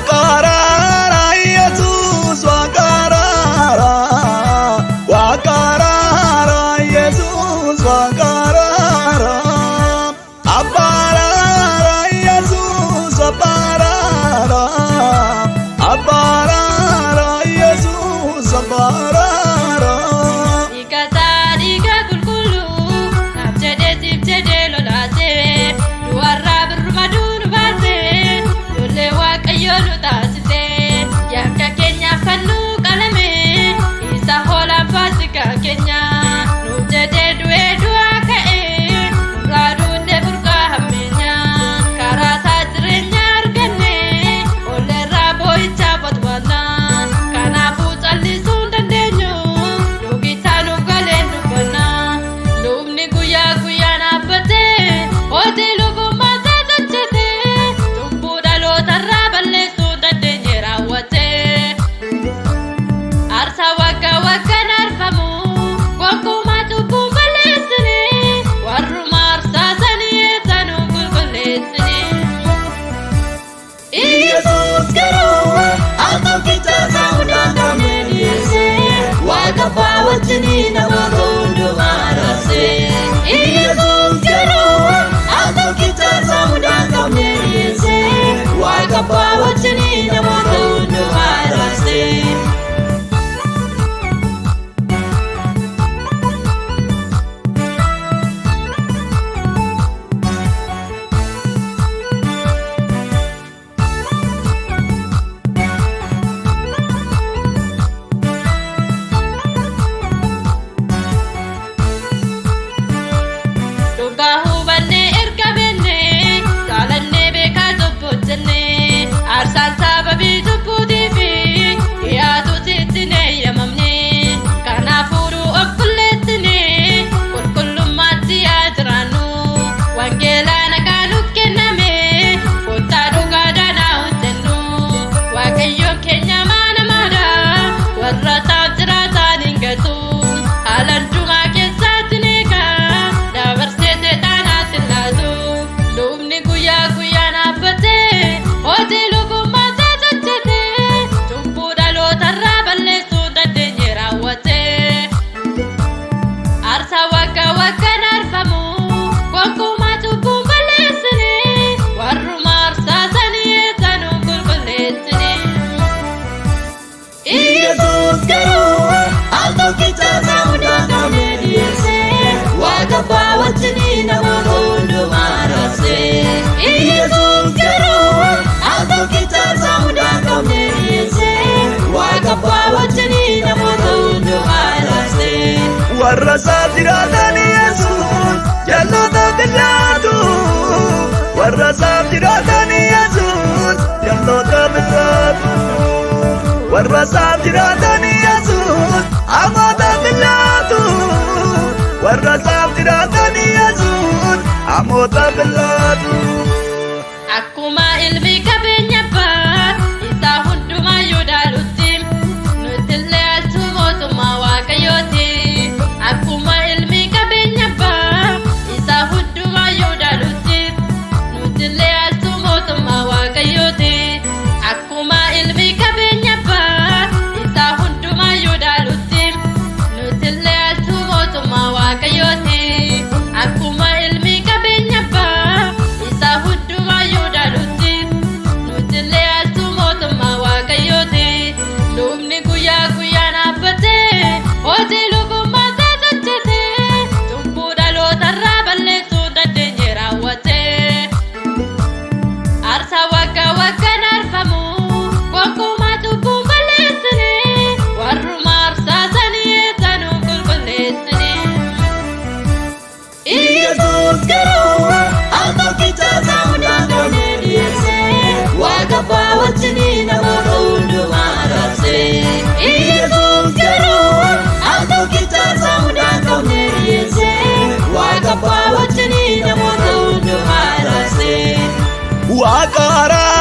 Waqarara Jesus waqarara Waqarara Jesus waqarara Abarara Jesus abarara Abarara Jesus abarara Warra sabdiratan Jesus jallota billatu Warra sabdiratan Jesus jallota billatu Warra sabdiratan Jesus amata billatu Warra sabdiratan Jesus amata billatu Akkuma ilmi qabeenya abbaa isaa hundumaa yoo dhaalutti nutillee altu mootummaa waaqayyooti. Akkuma ilmi qabeenya abbaa isaa hundumaa yoo dhaalutti nutillee altu mootummaa waaqayyooti. Akkuma ilmi qabeenya abbaa isaa hundumaa yoo dhaalutti nutillee altu mootummaa waaqayyooti. Akkuma ilmi qabeenya abbaa isaa hundumaa yoo dhaalutti nutillee altu mootummaa waaqayyooti. Lubni guyyaa guyyaan dhaabbatee hojii lubummaa Waqarara